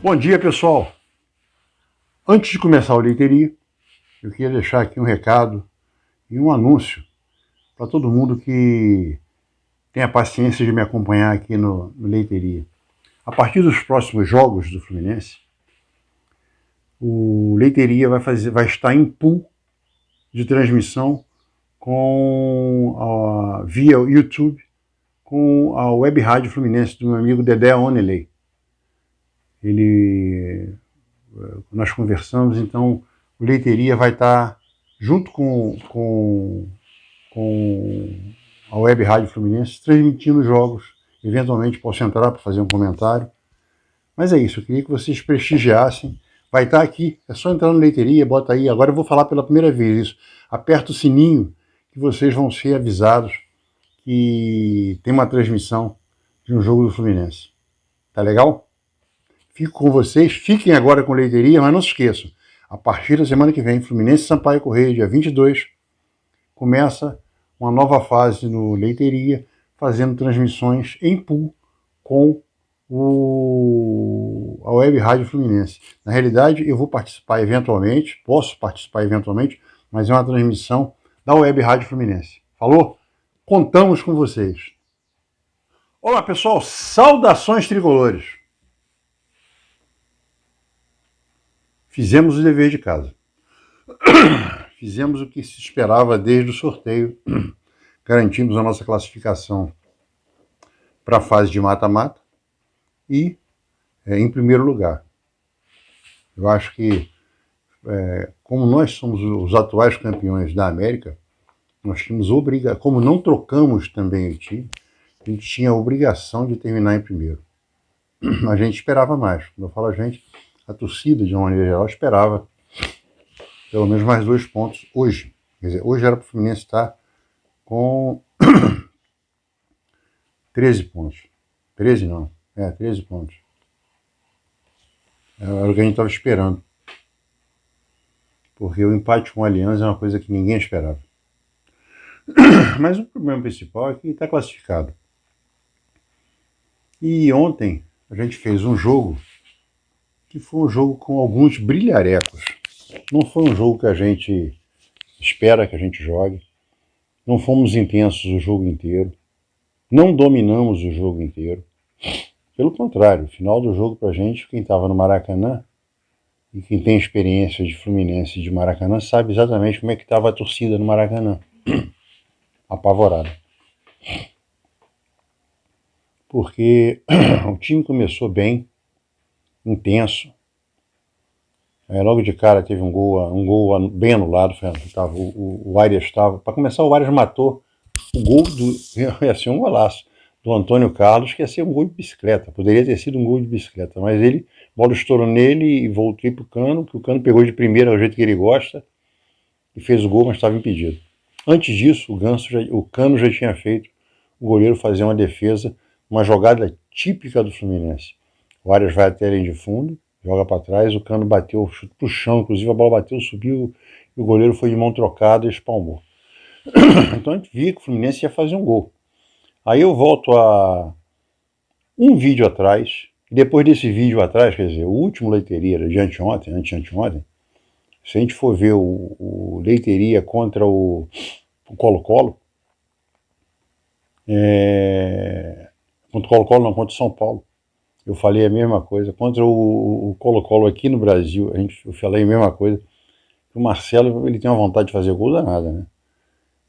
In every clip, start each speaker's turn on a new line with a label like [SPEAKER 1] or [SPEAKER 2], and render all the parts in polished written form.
[SPEAKER 1] Bom dia, pessoal. Antes de começar a leiteria, eu queria deixar aqui um recado e um anúncio para todo mundo que tem a paciência de me acompanhar aqui no Leiteria. A partir dos próximos jogos do Fluminense, o Leiteria vai estar em pool de transmissão via YouTube com a Web Rádio Fluminense do meu amigo Dedé Oneley. Nós conversamos, então o Leiteria vai estar junto com a Web Rádio Fluminense transmitindo jogos. Eventualmente posso entrar para fazer um comentário. Mas é isso, eu queria que vocês prestigiassem. Vai estar aqui, é só entrar no Leiteria, bota aí. Agora eu vou falar pela primeira vez isso. Aperta o sininho que vocês vão ser avisados que tem uma transmissão de um jogo do Fluminense. Tá legal? Fico com vocês, fiquem agora com Leiteria, mas não se esqueçam, a partir da semana que vem, Fluminense e Sampaio Corrêa, dia 22, começa uma nova fase no Leiteria, fazendo transmissões em pool com a Web Rádio Fluminense. Na realidade, eu vou participar eventualmente, posso participar eventualmente, mas é uma transmissão da Web Rádio Fluminense. Falou? Contamos com vocês. Olá, pessoal, saudações tricolores. Fizemos o dever de casa. Fizemos o que se esperava desde o sorteio. Garantimos a nossa classificação para a fase de mata-mata e em primeiro lugar. Eu acho que, como nós somos os atuais campeões da América, nós tínhamos como não trocamos também o time, a gente tinha a obrigação de terminar em primeiro. A gente esperava mais. Quando eu falo a gente, a torcida, de uma maneira geral, esperava pelo menos mais 2 pontos hoje. Quer dizer, hoje era para o Fluminense estar com 13 pontos. 13 não, 13 pontos. Era o que a gente estava esperando. Porque o empate com o Aliança é uma coisa que ninguém esperava. Mas o problema principal é que está classificado. E ontem a gente fez um jogo que foi um jogo com alguns brilharecos. Não foi um jogo que a gente espera que a gente jogue. Não fomos intensos o jogo inteiro. Não dominamos o jogo inteiro. Pelo contrário, o final do jogo pra gente, quem estava no Maracanã, e quem tem experiência de Fluminense e de Maracanã, sabe exatamente como é que estava a torcida no Maracanã. Apavorada. Porque o time começou bem, intenso. Aí logo de cara teve um gol bem anulado. O Arias estava. Para começar, o Arias matou o gol ia ser um golaço do Antônio Carlos, que ia ser um gol de bicicleta. Poderia ter sido um gol de bicicleta, mas a bola estourou nele e voltou para o Cano, que o Cano pegou de primeira do jeito que ele gosta e fez o gol, mas estava impedido. Antes disso, o Cano já tinha feito o goleiro fazer uma defesa, uma jogada típica do Fluminense. O Arias vai até a linha de fundo, joga para trás, o Cano bateu, chute pro chão, inclusive a bola bateu, subiu, e o goleiro foi de mão trocada e espalmou. Então a gente via que o Fluminense ia fazer um gol. Aí eu volto a um vídeo atrás, e depois desse vídeo atrás, quer dizer, o último Leiteria de anteontem, se a gente for ver o Leiteria contra o Colo-Colo, contra o Colo-Colo não, contra o São Paulo, eu falei a mesma coisa. Contra o Colo-Colo aqui no Brasil, eu falei a mesma coisa. O Marcelo, ele tem uma vontade de fazer gol danada, né?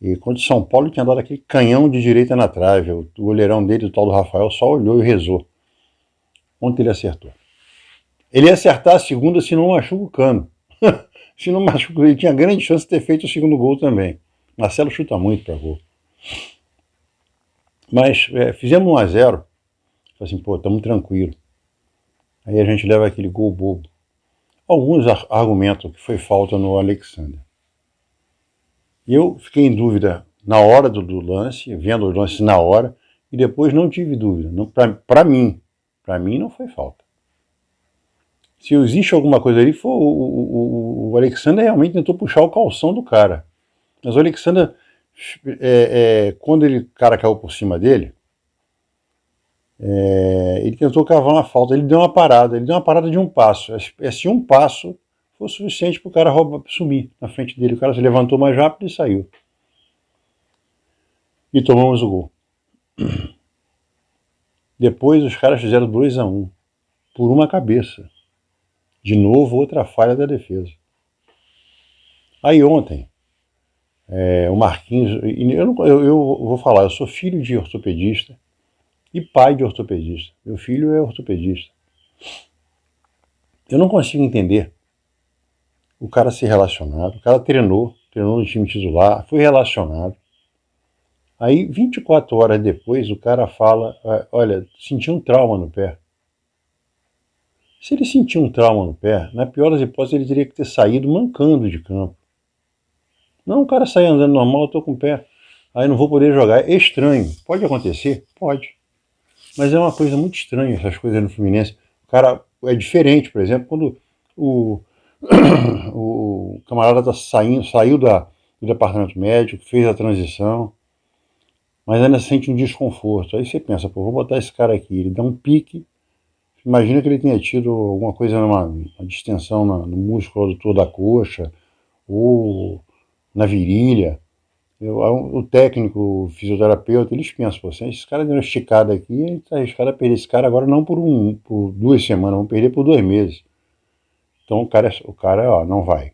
[SPEAKER 1] E contra o São Paulo, ele tinha dado aquele canhão de direita na trave. O goleirão dele, o tal do Rafael, só olhou e rezou. Ontem ele acertou. Ele ia acertar a segunda se não machuca o Cano. Se não machuca, ele tinha grande chance de ter feito o segundo gol também. Marcelo chuta muito para gol. Mas fizemos 1-0. Falei assim, pô, estamos tranquilos. Aí a gente leva aquele gol bobo. Alguns argumentam que foi falta no Alexander. E eu fiquei em dúvida na hora do lance, vendo o lance na hora, e depois não tive dúvida. Para mim não foi falta. Se existe alguma coisa ali, foi o Alexander realmente tentou puxar o calção do cara. Mas o Alexander, quando o cara caiu por cima dele, Ele tentou cavar uma falta, ele deu uma parada de um passo. Se um passo foi suficiente para o cara sumir na frente dele. O cara se levantou mais rápido e saiu. E tomamos o gol. Depois os caras fizeram 2-1 por uma cabeça. De novo, outra falha da defesa. Aí ontem, o Marquinhos... Eu vou falar, eu sou filho de ortopedista e pai de ortopedista. Meu filho é ortopedista. Eu não consigo entender o cara ser relacionado. O cara treinou no time titular, foi relacionado. Aí, 24 horas depois, o cara fala, olha, senti um trauma no pé. Se ele sentiu um trauma no pé, na pior das hipóteses, ele teria que ter saído mancando de campo. Não, o cara sai andando normal, eu tô com o pé. Aí não vou poder jogar. É estranho. Pode acontecer? Pode. Mas é uma coisa muito estranha essas coisas no Fluminense. O cara é diferente, por exemplo, quando o camarada saiu do departamento médico, fez a transição, mas ainda sente um desconforto. Aí você pensa, pô, vou botar esse cara aqui, ele dá um pique, imagina que ele tenha tido alguma coisa, uma distensão no músculo adutor da coxa, ou na virilha. O técnico, o fisioterapeuta, eles pensam, pô, se esse cara deu uma esticada aqui, a gente está arriscado a perder esse cara agora não por 2 semanas, vamos perder por 2 meses. Então o cara ó, não vai.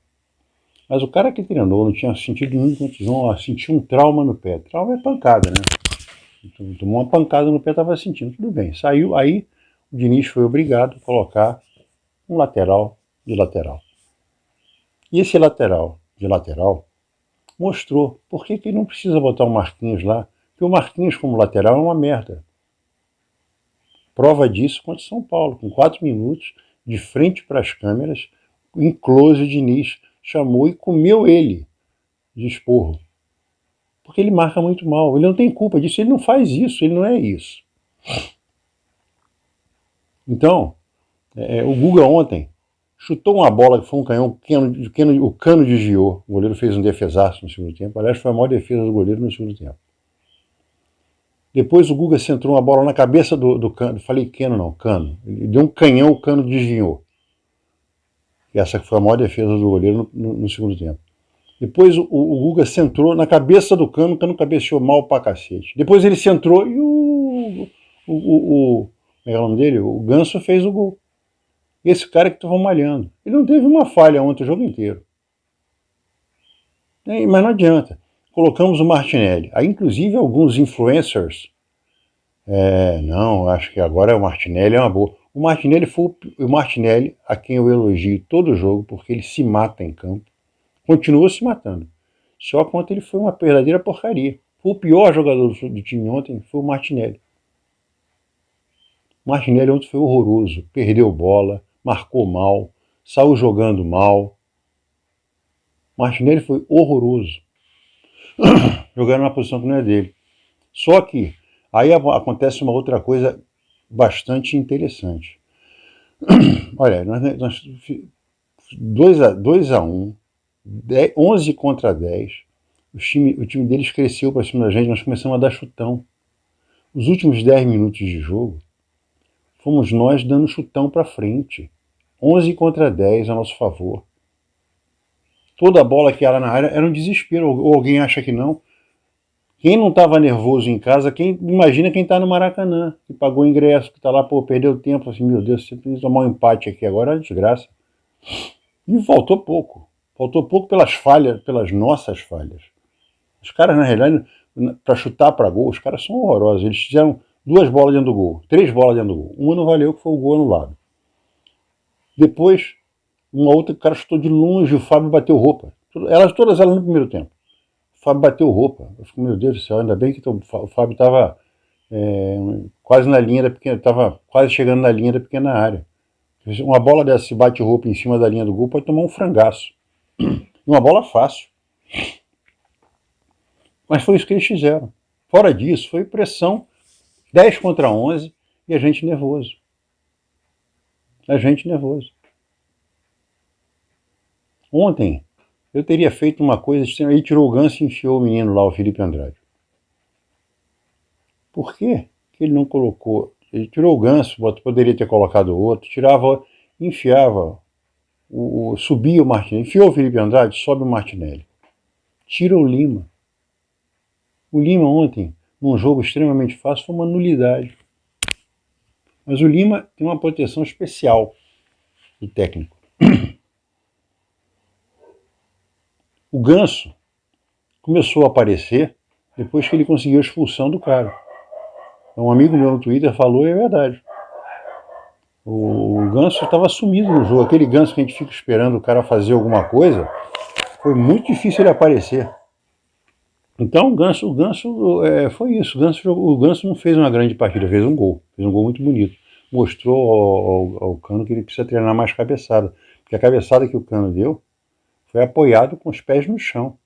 [SPEAKER 1] Mas o cara que treinou não tinha sentido nenhum contusão, sentiu um trauma no pé. Trauma é pancada, né? Tomou uma pancada no pé, estava sentindo. Tudo bem, saiu, aí o Diniz foi obrigado a colocar um lateral de lateral. E esse lateral de lateral mostrou por que não precisa botar o Marquinhos lá, porque o Marquinhos como lateral é uma merda. Prova disso contra o São Paulo, com 4 minutos, de frente para as câmeras, em close o Diniz chamou e comeu ele de esporro. Porque ele marca muito mal, ele não tem culpa disso, ele não faz isso, ele não é isso. Então, o Guga ontem chutou uma bola que foi um canhão, o Cano desviou, o goleiro fez um defesaço no segundo tempo, aliás foi a maior defesa do goleiro no segundo tempo. Depois o Guga centrou uma bola na cabeça do Cano, falei Cano não, Cano, ele deu um canhão, o Cano desviou. E essa foi a maior defesa do goleiro no segundo tempo. Depois o Guga centrou na cabeça do Cano, o Cano cabeceou mal pra cacete. Depois ele centrou e como é o nome dele? O Ganso fez o gol. Esse cara que estava malhando. Ele não teve uma falha ontem o jogo inteiro. Mas não adianta. Colocamos o Martinelli. Aí, inclusive, alguns influencers. Não, acho que agora o Martinelli é uma boa. O Martinelli, a quem eu elogio todo jogo, porque ele se mata em campo, continua se matando. Só que ontem ele foi uma verdadeira porcaria. O pior jogador do time ontem foi o Martinelli. O Martinelli ontem foi horroroso. Perdeu bola, marcou mal, saiu jogando mal. O Martinelli foi horroroso. Jogando numa posição que não é dele. Só que aí acontece uma outra coisa bastante interessante. Olha, nós 2-1, 11 contra 10, o time deles cresceu para cima da gente, nós começamos a dar chutão. Os últimos 10 minutos de jogo, fomos nós dando chutão para frente. 11 contra 10 a nosso favor. Toda a bola que era na área era um desespero, ou alguém acha que não. Quem não estava nervoso em casa, imagina quem está no Maracanã, que pagou o ingresso, que está lá, pô, perdeu tempo, assim, meu Deus, você precisa tomar um empate aqui agora, é uma desgraça. E faltou pouco pelas falhas, pelas nossas falhas. Os caras, na realidade, para chutar para gol, os caras são horrorosos. Eles fizeram 2 bolas dentro do gol, 3 bolas dentro do gol. Uma não valeu, que foi o gol anulado. Depois, uma outra que o cara chutou de longe, o Fábio bateu roupa. Todas elas no primeiro tempo. O Fábio bateu roupa. Eu fico, meu Deus do céu, ainda bem que o Fábio estava quase na linha da pequena, estava quase chegando na linha da pequena área. Uma bola dessa, se bate roupa em cima da linha do gol, pode tomar um frangaço. Uma bola fácil. Mas foi isso que eles fizeram. Fora disso, foi pressão 10 contra 11 e a gente nervoso. Ontem, eu teria feito uma coisa, ele tirou o Ganso e enfiou o menino lá, o Felipe Andrade. Por que ele não colocou Ele tirou o Ganso, poderia ter colocado outro, tirava, enfiava, subia o Martinelli, enfiou o Felipe Andrade, sobe o Martinelli. Tira o Lima. O Lima ontem, num jogo extremamente fácil, foi uma nulidade. Mas o Lima tem uma proteção especial do técnico. O Ganso começou a aparecer depois que ele conseguiu a expulsão do cara. Um amigo meu no Twitter falou e é verdade. O Ganso estava sumido no jogo. Aquele Ganso que a gente fica esperando o cara fazer alguma coisa, foi muito difícil ele aparecer. Então o Ganso foi isso. O Ganso não fez uma grande partida, fez um gol muito bonito. Mostrou ao Cano que ele precisa treinar mais cabeçada. Porque a cabeçada que o Cano deu foi apoiado com os pés no chão.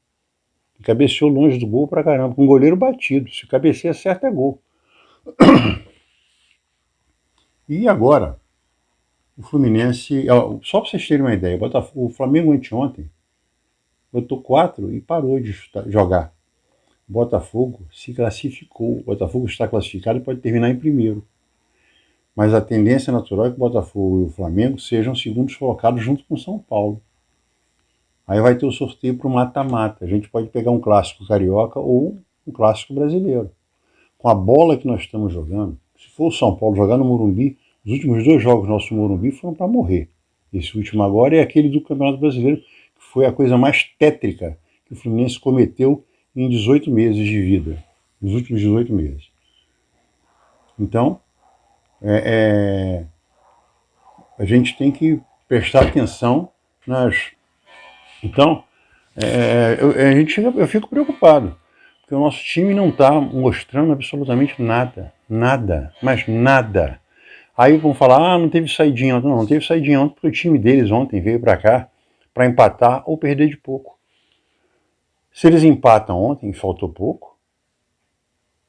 [SPEAKER 1] Ele cabeceou longe do gol pra caramba, com o goleiro batido. Se cabeceia certo é gol. E agora, o Fluminense, só para vocês terem uma ideia, o Flamengo anteontem botou 4 e parou de jogar. O Botafogo se classificou. O Botafogo está classificado e pode terminar em primeiro. Mas a tendência natural é que o Botafogo e o Flamengo sejam segundos colocados junto com o São Paulo. Aí vai ter o sorteio para o mata-mata. A gente pode pegar um clássico carioca ou um clássico brasileiro. Com a bola que nós estamos jogando, se for o São Paulo jogar no Morumbi, os últimos 2 jogos nossos no Morumbi foram para morrer. Esse último agora é aquele do Campeonato Brasileiro, que foi a coisa mais tétrica que o Fluminense cometeu em 18 meses de vida. Nos últimos 18 meses. Então, a gente tem que prestar atenção nas... Então, eu fico preocupado, porque o nosso time não está mostrando absolutamente nada, mas nada. Aí vão falar, não teve saidinha ontem. Não teve saidinha ontem porque o time deles ontem veio para cá para empatar ou perder de pouco. Se eles empatam ontem, faltou pouco,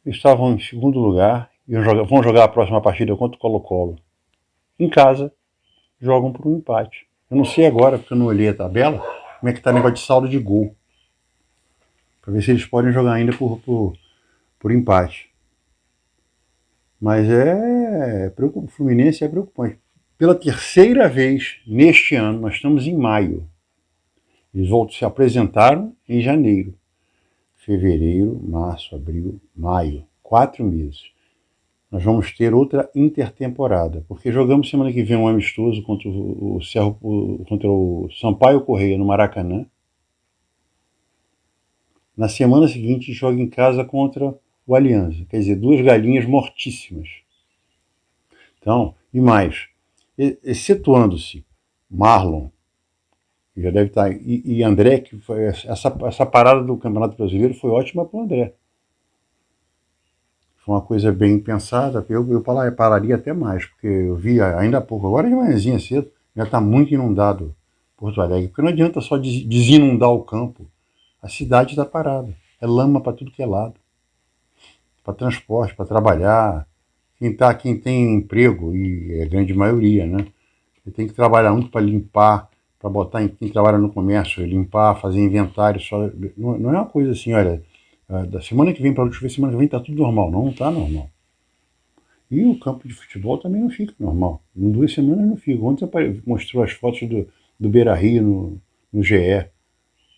[SPEAKER 1] estavam em segundo lugar e vão jogar a próxima partida contra o Colo-Colo. Em casa, jogam por um empate. Eu não sei agora, porque eu não olhei a tabela, como é que está o negócio de saldo de gol. Para ver se eles podem jogar ainda por empate. Mas o Fluminense é preocupante. Pela terceira vez neste ano, nós estamos em maio. Eles se apresentaram em janeiro. Fevereiro, março, abril, maio. 4 meses. Nós vamos ter outra intertemporada, porque jogamos semana que vem um amistoso contra contra o Sampaio Correia no Maracanã. Na semana seguinte joga em casa contra o Alianza, quer dizer, 2 galinhas mortíssimas. Então, e mais, excetuando-se Marlon, que já deve estar, e André, que foi essa parada do Campeonato Brasileiro foi ótima para o André. Foi uma coisa bem pensada, eu pararia até mais, porque eu vi ainda há pouco, agora de manhãzinha cedo, já está muito inundado Porto Alegre, porque não adianta só desinundar o campo, a cidade está parada, é lama para tudo que é lado, para transporte, para trabalhar, quem tem emprego, e é a grande maioria, né? Tem que trabalhar muito para limpar, para botar quem trabalha no comércio, limpar, fazer inventário, não é uma coisa assim, olha, da semana que vem para a última semana que vem está tudo normal, não está normal. E o campo de futebol também não fica normal, em 2 semanas não fica. Ontem você mostrou as fotos do Beira-Rio no GE,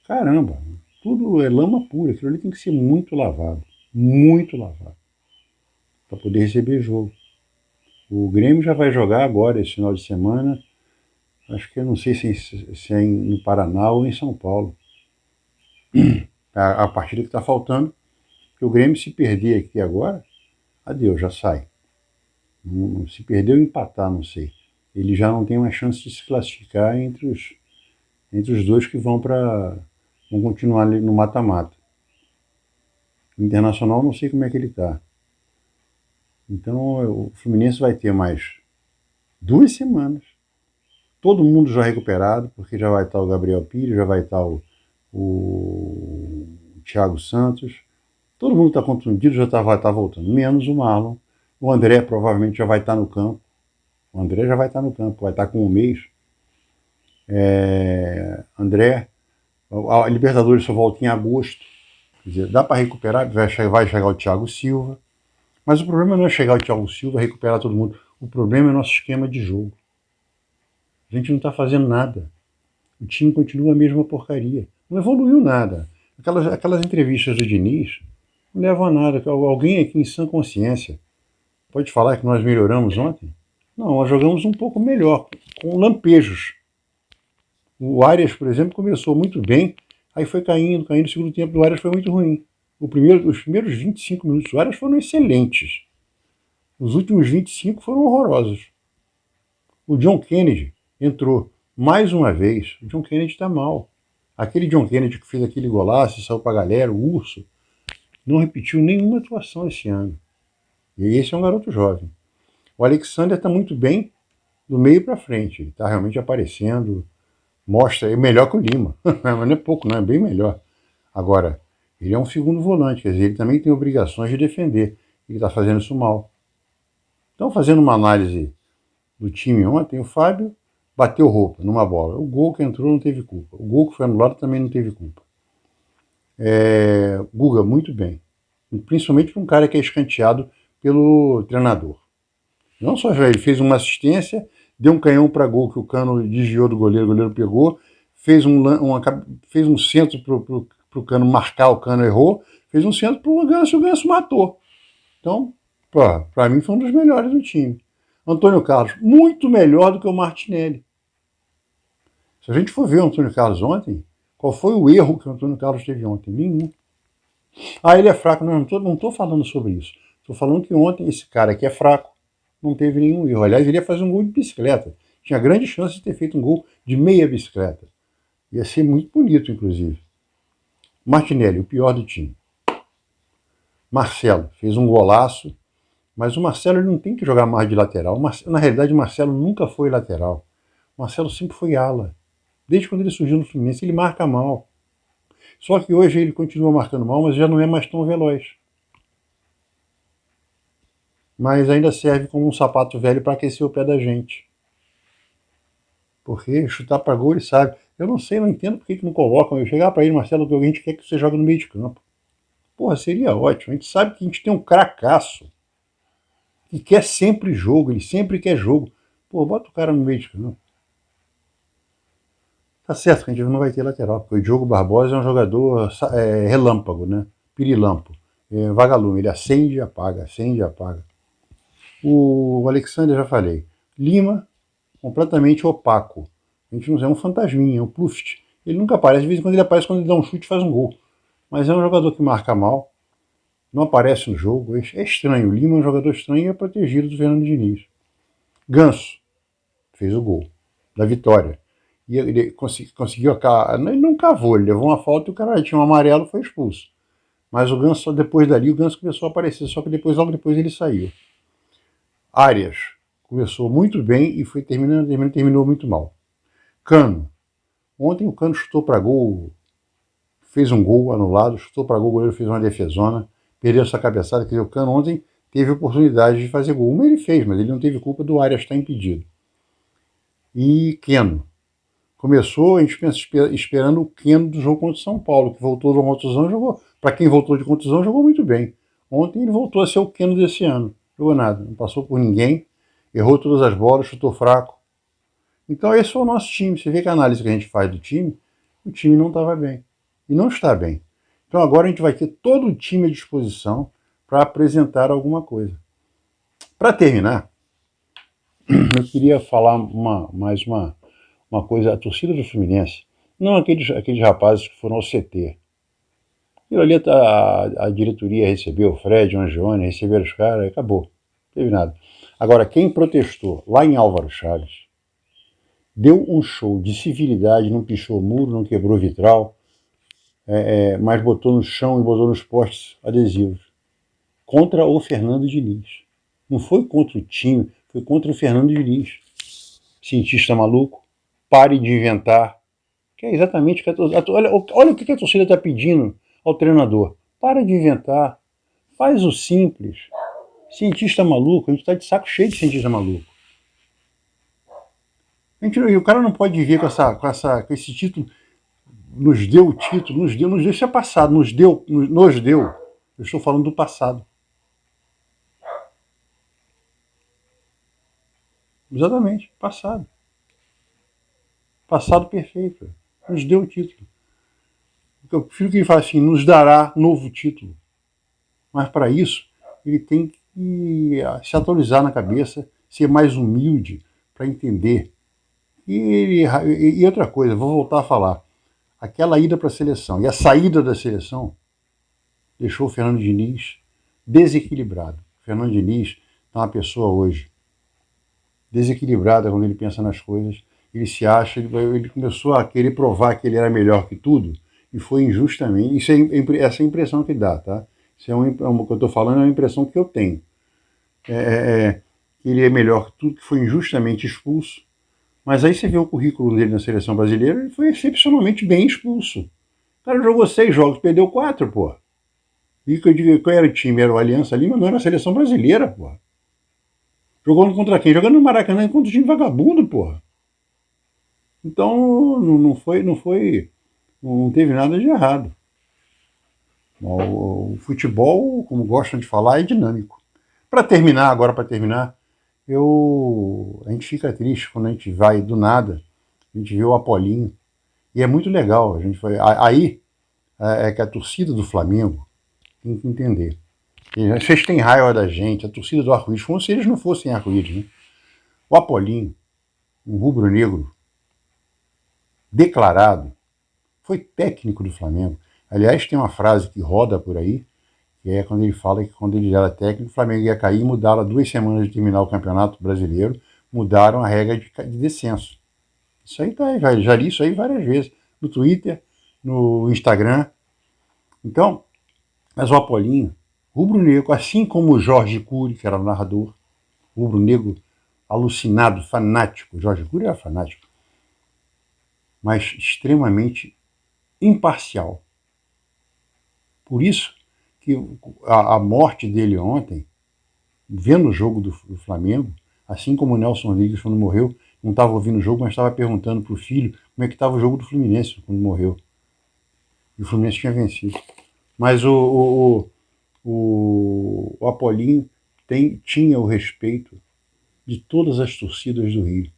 [SPEAKER 1] caramba, tudo é lama pura, aquilo ali tem que ser muito lavado, para poder receber jogo. O Grêmio já vai jogar agora, esse final de semana, acho que eu não sei se é no Paraná ou em São Paulo. A partida que está faltando, que o Grêmio se perder aqui agora, adeus, já sai. Se perder ou empatar, não sei. Ele já não tem mais chance de se classificar entre os 2 que vão continuar ali no mata-mata. O Internacional não sei como é que ele está. Então o Fluminense vai ter mais 2 semanas. Todo mundo já recuperado, porque já vai estar o Gabriel Pires, já vai estar o Thiago Santos. Todo mundo está contundido, já tá voltando, menos o Marlon. O André provavelmente já vai estar no campo. Vai estar com 1 mês. André, a Libertadores só volta em agosto. Quer dizer, dá para recuperar, vai chegar o Thiago Silva. Mas o problema não é chegar o Thiago Silva, recuperar todo mundo. O problema é o nosso esquema de jogo. A gente não está fazendo nada. O time continua a mesma porcaria. Não evoluiu nada. Aquelas entrevistas do Diniz não levam a nada. Alguém aqui em sã consciência pode falar que nós melhoramos ontem? Não, nós jogamos um pouco melhor, com lampejos. O Arias, por exemplo, começou muito bem, aí foi caindo. O segundo tempo do Arias foi muito ruim. Os primeiros 25 minutos do Arias foram excelentes. Os últimos 25 foram horrorosos. O John Kennedy entrou mais uma vez. O John Kennedy está mal. Aquele John Kennedy que fez aquele golaço, saiu para a galera, o Urso, não repetiu nenhuma atuação esse ano. E esse é um garoto jovem. O Alexander está muito bem do meio para frente. Ele está realmente aparecendo, mostra, é melhor que o Lima. Mas não é pouco, não, é bem melhor. Agora, ele é um segundo volante, quer dizer, ele também tem obrigações de defender. Ele está fazendo isso mal. Então, fazendo uma análise do time ontem, o Fábio bateu roupa numa bola. O gol que entrou não teve culpa. O gol que foi anulado também não teve culpa. Guga, muito bem. Principalmente para um cara que é escanteado pelo treinador. Não só ele fez uma assistência, deu um canhão para gol que o Cano desviou do goleiro, o goleiro pegou, fez um centro para o Cano marcar, o Cano errou, fez um centro para o Ganso matou. Então, para mim foi um dos melhores do time. Antônio Carlos, muito melhor do que o Martinelli. Se a gente for ver o Antônio Carlos ontem, qual foi o erro que o Antônio Carlos teve ontem? Nenhum. Ele é fraco. Não estou falando sobre isso. Estou falando que ontem esse cara que é fraco não teve nenhum erro. Aliás, ele ia fazer um gol de bicicleta. Tinha grande chance de ter feito um gol de meia bicicleta. Ia ser muito bonito, inclusive. Martinelli, o pior do time. Marcelo, fez um golaço, mas o Marcelo ele não tem que jogar mais de lateral. Na realidade, o Marcelo nunca foi lateral. O Marcelo sempre foi ala. Desde quando ele surgiu no Fluminense, ele marca mal. Só que hoje ele continua marcando mal, mas já não é mais tão veloz. Mas ainda serve como um sapato velho para aquecer o pé da gente. Porque chutar para gol ele sabe. Eu não sei, não entendo por que não colocam. Eu chegar para ele, Marcelo, que a gente quer que você jogue no meio de campo. Porra, seria ótimo. A gente sabe que a gente tem um cracaço que quer sempre jogo, ele sempre quer jogo. Pô, bota o cara no meio de campo. Tá certo que a gente não vai ter lateral, porque o Diogo Barbosa é um jogador relâmpago, né? Pirilampo, vagalume, ele acende e apaga, acende e apaga. O Alexander, já falei. Lima, completamente opaco. A gente não é um fantasminha, é um pluft. Ele nunca aparece, de vez em quando ele aparece quando ele dá um chute e faz um gol. Mas é um jogador que marca mal, não aparece no jogo, é estranho. O Lima é um jogador estranho e é protegido do Fernando Diniz. Ganso fez o gol da vitória. E ele conseguiu, ele não cavou, ele levou uma falta e o cara tinha um amarelo e foi expulso. Mas o Ganso, só depois dali, o Ganso começou a aparecer, só que logo depois ele saiu. Arias começou muito bem e terminou muito mal. Cano. Ontem o Cano chutou para gol, fez um gol anulado, chutou para gol, o goleiro fez uma defesona, perdeu essa cabeçada, quer dizer, o Cano ontem teve oportunidade de fazer gol. Uma ele fez, mas ele não teve culpa do Arias estar impedido. E Keno. Começou, a gente pensa, esperando o Keno do jogo contra o São Paulo, que voltou de uma contusão, jogou. Para quem voltou de contusão, jogou muito bem. Ontem ele voltou a ser o Keno desse ano. Jogou nada, não passou por ninguém, errou todas as bolas, chutou fraco. Então esse foi o nosso time. Você vê que a análise que a gente faz do time, o time não estava bem. E não está bem. Então agora a gente vai ter todo o time à disposição para apresentar alguma coisa. Para terminar, eu queria falar mais uma coisa, a torcida do Fluminense, não aqueles rapazes que foram ao CT. E ali a diretoria recebeu o Fred, o Angione, receberam os caras, acabou. Não teve nada. Agora, quem protestou lá em Álvaro Chaves, deu um show de civilidade, não pichou muro, não quebrou vitral, mas botou no chão e botou nos postes adesivos. Contra o Fernando Diniz. Não foi contra o time, foi contra o Fernando Diniz. Cientista maluco, pare de inventar. Que é exatamente o que olha o que a torcida está pedindo ao treinador. Para de inventar. Faz o simples. Cientista maluco, a gente está de saco cheio de cientista maluco. O cara não pode viver com esse título. Nos deu o título, nos deu, isso é passado, nos deu. Eu estou falando do passado. Exatamente, passado. Passado perfeito. Nos deu o título. Eu prefiro que ele fale assim, nos dará novo título. Mas para isso, ele tem que se atualizar na cabeça, ser mais humilde para entender. E outra coisa, vou voltar a falar. Aquela ida para a seleção e a saída da seleção deixou o Fernando Diniz desequilibrado. O Fernando Diniz é uma pessoa hoje desequilibrada quando ele pensa nas coisas. Ele se acha, ele começou a querer provar que ele era melhor que tudo e foi injustamente. Essa é a impressão que dá, tá? Isso o que eu estou falando é uma impressão que eu tenho. Ele é melhor que tudo, que foi injustamente expulso. Mas aí você vê o currículo dele na seleção brasileira, ele foi excepcionalmente bem expulso. O cara jogou 6 jogos, perdeu 4, pô. E qual era o time? Era o Aliança Lima, não era a seleção brasileira, pô. Jogando contra quem? Jogando no Maracanã contra o time vagabundo, porra. Então não teve nada de errado. O futebol, como gostam de falar, é dinâmico. Para terminar, a gente fica triste quando a gente vai do nada, a gente vê o Apolinho, e é muito legal. A gente foi, aí é que a torcida do Flamengo tem que entender. Vocês têm raiva da gente, a torcida do Arco-Íris, como se eles não fossem Arco-Íris, né? O Apolinho, um rubro-negro declarado, foi técnico do Flamengo. Aliás, tem uma frase que roda por aí, que é quando ele fala que quando ele era técnico, o Flamengo ia cair e mudaram 2 semanas de terminar o Campeonato Brasileiro, mudaram a regra de descenso. Isso aí tá, já li isso aí várias vezes, no Twitter, no Instagram. Então, mas o Apolinho, rubro-negro, assim como o Jorge Cury, que era o narrador, rubro-negro alucinado, fanático. O Jorge Cury era fanático, mas extremamente imparcial. Por isso que a morte dele ontem, vendo o jogo do Flamengo, assim como o Nelson Rodrigues quando morreu, não estava ouvindo o jogo, mas estava perguntando para o filho como é que estava o jogo do Fluminense quando morreu. E o Fluminense tinha vencido. Mas o Apolinho tinha o respeito de todas as torcidas do Rio.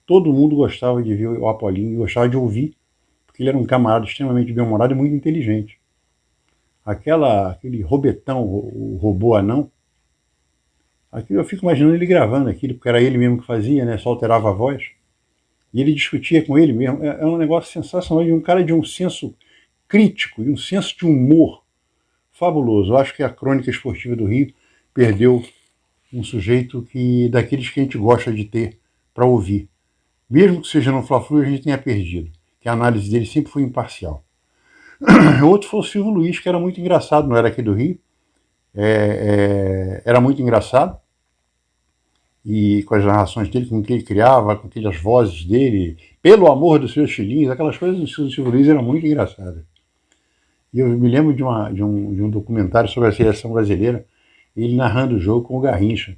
[SPEAKER 1] Todo mundo gostava de ver o Apolinho e gostava de ouvir, porque ele era um camarada extremamente bem-humorado e muito inteligente. Aquele robetão, o robô anão, aquilo eu fico imaginando ele gravando aquilo, porque era ele mesmo que fazia, né? Só alterava a voz. E ele discutia com ele mesmo. É um negócio sensacional. E um cara de um senso crítico e um senso de humor fabuloso. Eu acho que a Crônica Esportiva do Rio perdeu um sujeito daqueles que a gente gosta de ter para ouvir. Mesmo que seja no Fla-Flu, a gente tenha perdido. Que a análise dele sempre foi imparcial. Outro foi o Silvio Luiz, que era muito engraçado, não era aqui do Rio. Era muito engraçado. E com as narrações dele, com o que ele criava, com aquelas vozes dele, pelo amor dos seus filhinhos, aquelas coisas do Silvio Luiz eram muito engraçadas. E eu me lembro de um documentário sobre a seleção brasileira, ele narrando o jogo com o Garrincha.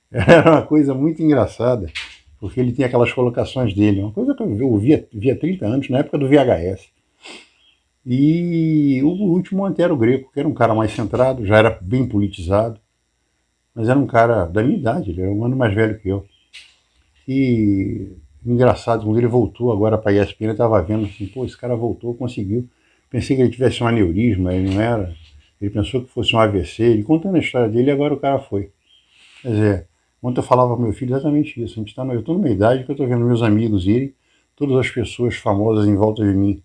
[SPEAKER 1] Era uma coisa muito engraçada, porque ele tinha aquelas colocações dele, uma coisa que eu via 30 anos, na época do VHS. E o último Antero Greco, que era um cara mais centrado, já era bem politizado, mas era um cara da minha idade, ele era um ano mais velho que eu. E engraçado, quando ele voltou agora para a ESPN, eu estava vendo assim, pô, esse cara voltou, conseguiu. Pensei que ele tivesse um aneurisma, ele não era. Ele pensou que fosse um AVC, ele contando a história dele, e agora o cara foi. Quer dizer, ontem eu falava para meu filho exatamente isso. Eu estou numa idade que eu estou vendo meus amigos irem, todas as pessoas famosas em volta de mim.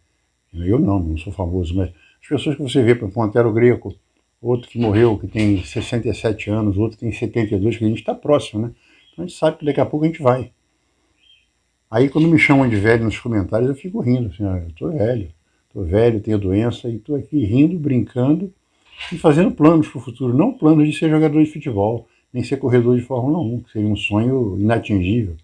[SPEAKER 1] Eu não sou famoso, mas as pessoas que você vê, por exemplo, Antero Greco, outro que morreu, que tem 67 anos, outro que tem 72, que a gente está próximo, né? Então a gente sabe que daqui a pouco a gente vai. Aí quando me chamam de velho nos comentários, eu fico rindo, assim, eu tô velho, tenho doença, e estou aqui rindo, brincando e fazendo planos para o futuro. Não planos de ser jogador de futebol, nem ser corredor de Fórmula 1, que seria um sonho inatingível.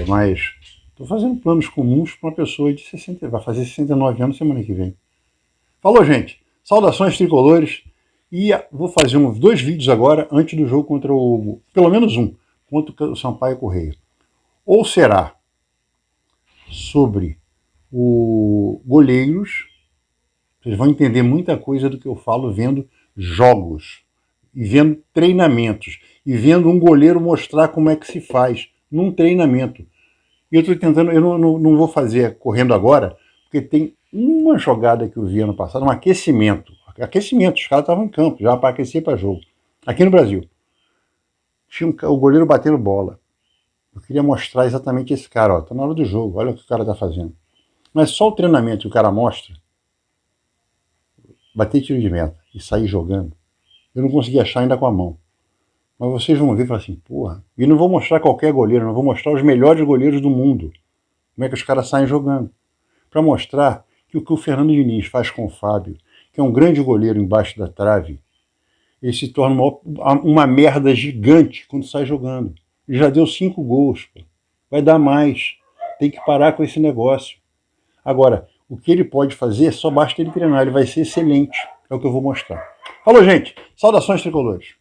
[SPEAKER 1] Mas estou fazendo planos comuns para uma pessoa de 60, vai fazer 69 anos semana que vem. Falou, gente. Saudações tricolores. E vou fazer 2 vídeos agora antes do jogo contra pelo menos um, contra o Sampaio Correia. Ou será sobre o goleiros, vocês vão entender muita coisa do que eu falo vendo jogos e vendo treinamentos e vendo um goleiro mostrar como é que se faz num treinamento. E eu estou tentando, eu não vou fazer correndo agora, porque tem uma jogada que eu vi ano passado, um aquecimento. Aquecimento, os caras estavam em campo, já para aquecer para jogo. Aqui no Brasil. Tinha o goleiro batendo bola. Eu queria mostrar exatamente esse cara, ó. Tá na hora do jogo, olha o que o cara tá fazendo. Mas só o treinamento que o cara mostra, bater tiro de meta e sair jogando, eu não consegui achar ainda com a mão. Mas vocês vão ver e falar assim, porra. E não vou mostrar qualquer goleiro, não vou mostrar os melhores goleiros do mundo. Como é que os caras saem jogando. Para mostrar que o que o Fernando Diniz faz com o Fábio, que é um grande goleiro embaixo da trave, ele se torna uma merda gigante quando sai jogando. Ele já deu 5 gols, pô. Vai dar mais. Tem que parar com esse negócio. Agora, o que ele pode fazer, só basta ele treinar, ele vai ser excelente. É o que eu vou mostrar. Falou, gente. Saudações tricolores.